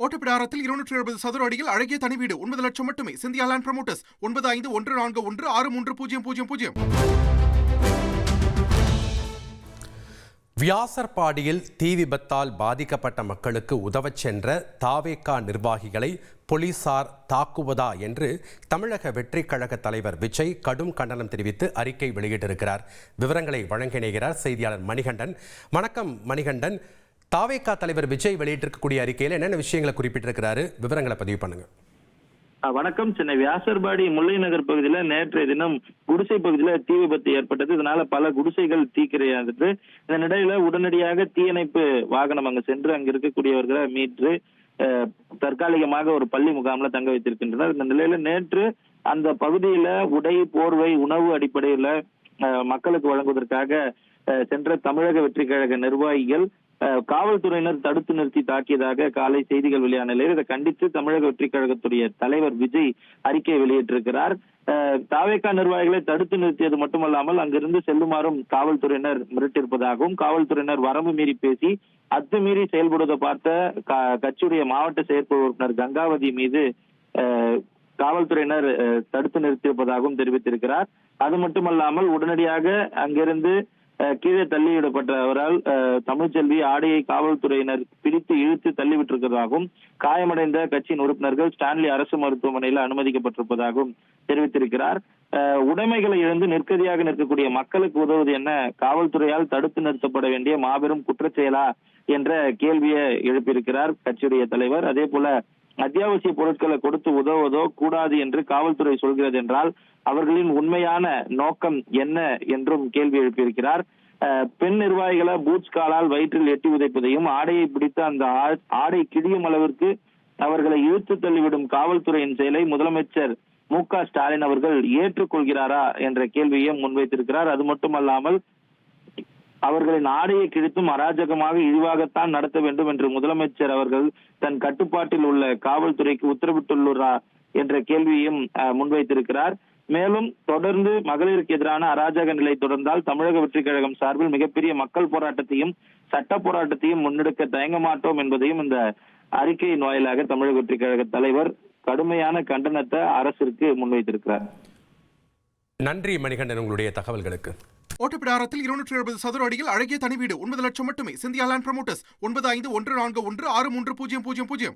ஓட்டப்பிடாரத்தில் 270 சதுர அடியில் அழகிய தனி வீடு 9 லட்சம் மட்டுமே. Scindia land promoters 9514163000. வியாசர்பாடியில் தீ விபத்தால் பாதிக்கப்பட்ட மக்களுக்கு உதவச் சென்ற தாவேகா நிர்வாகிகளை போலீசார் தாக்குவதா என்று தமிழக வெற்றிக் கழக தலைவர் விஜய் கடும் கண்டனம் தெரிவித்து அறிக்கை வெளியிட்டிருக்கிறார். விவரங்களை வழங்க இணைகிறார் செய்தியாளர் மணிகண்டன். வணக்கம் மணிகண்டன். தாவேகா தலைவர் விஜய் வெளியிட்டிருக்கக்கூடிய அறிக்கையில் என்னென்ன விஷயங்களை குறிப்பிட்டிருக்கிறாரு, விவரங்களை பதிவு பண்ணுங்க. வணக்கம். சென்னை வியாசர்பாடி முல்லை நகர் பகுதியில நேற்றைய தினம் குடிசை பகுதியில தீ விபத்து ஏற்பட்டது. இதனால பல குடிசைகள் தீக்கிரையானது. இந்த நிலையில உடனடியாக தீயணைப்பு வாகனம் அங்கு சென்று அங்க இருக்கக்கூடியவர்களை மீட்டு தற்காலிகமாக ஒரு பள்ளி முகாம்ல தங்க வைத்திருக்கின்றனர். இந்த நிலையில நேற்று அந்த பகுதியில உடை, போர்வை, உணவு அடிப்படையில மக்களுக்கு வழங்குவதற்காக சென்ற தமிழக வெற்றிக் கழக நிர்வாகிகள் காவல்துறையினர் தடுத்து நிறுத்தி தாக்கியதாக காலை செய்திகள் வெளியான நிலையில் இதை கண்டித்து தமிழக வெற்றிக் கழகத்துடைய தலைவர் விஜய் அறிக்கை வெளியிட்டிருக்கிறார். தாவேகா நிர்வாகிகளை தடுத்து நிறுத்தியது மட்டுமல்லாமல் அங்கிருந்து செல்லுமாறும் காவல்துறையினர் மிரட்டியிருப்பதாகவும், காவல்துறையினர் வரம்பு மீறி பேசி அத்துமீறி செயல்படுவதை பார்த்த கட்சியுடைய மாவட்ட செயற்குழு உறுப்பினர் கங்காவதி மீது காவல்துறையினர் தடுத்து நிறுத்தியிருப்பதாகவும் தெரிவித்திருக்கிறார். அது மட்டுமல்லாமல் உடனடியாக அங்கிருந்து கீழே தள்ளிவிடப்பட்டவரால் தமிழ்ச்செல்வி ஆடையை காவல்துறையினர் பிடித்து இழுத்து தள்ளிவிட்டிருக்கிறதாகவும், காயமடைந்த கட்சியின் உறுப்பினர்கள் ஸ்டான்லி அரசு மருத்துவமனையில் அனுமதிக்கப்பட்டிருப்பதாகவும் தெரிவித்திருக்கிறார். உடைமைகளை இழந்து நிற்கதியாக நிற்கக்கூடிய மக்களுக்கு உதவுவது என்ன காவல்துறையால் தடுத்து நிறுத்தப்பட வேண்டிய மாபெரும் குற்றச்செயலா என்ற கேள்வியை எழுப்பியிருக்கிறார் கட்சியுடைய தலைவர். அதே போல அத்தியாவசிய பொருட்களை கொடுத்து உதவுவதோ கூடாது என்று காவல்துறை சொல்கிறது என்றால் அவர்களின் உண்மையான நோக்கம் என்ன என்றும் கேள்வி எழுப்பியிருக்கிறார். பெண் நிர்வாகிகளை பூட்ஸ் காலால் வயிற்றில் எட்டி உதைப்பதையும், ஆடையை பிடித்து அந்த ஆடை கிழியும் அளவிற்கு அவர்களை இழுத்து தள்ளிவிடும் காவல்துறையின் செயலை முதலமைச்சர் மு.க. ஸ்டாலின் அவர்கள் ஏற்றுக்கொள்கிறாரா என்ற கேள்வியையும் முன்வைத்திருக்கிறார். அது மட்டுமல்லாமல் அவர்களின் ஆடையை கிழித்தும் அராஜகமாக இழிவாகத்தான் நடத்த வேண்டும் என்று முதலமைச்சர் அவர்கள் தன் கட்டுப்பாட்டில் உள்ள காவல்துறைக்கு உத்தரவிட்டுள்ளாரா என்ற கேள்வியையும் முன்வைத்திருக்கிறார். மேலும் தொடர்ந்து மகளிருக்கு எதிரான அராஜக நிலை தொடர்ந்தால் தமிழக வெற்றிக் கழகம் சார்பில் மிகப்பெரிய மக்கள் போராட்டத்தையும் சட்ட போராட்டத்தையும் முன்னெடுக்க தயங்க மாட்டோம் என்பதையும் இந்த அறிக்கையின் வாயிலாக தமிழக வெற்றிக் கழக தலைவர் கடுமையான கண்டனத்தை அரசிற்கு முன்வைத்திருக்கிறார். நன்றி மணிகண்டன், உங்களுடைய தகவல்களுக்கு. ஓட்டப்பிடாரத்தில் 270 சதுர அடியில் அழகிய தனி வீடு 9 லட்சம் மட்டுமே. Scindia land promoters 9514163000.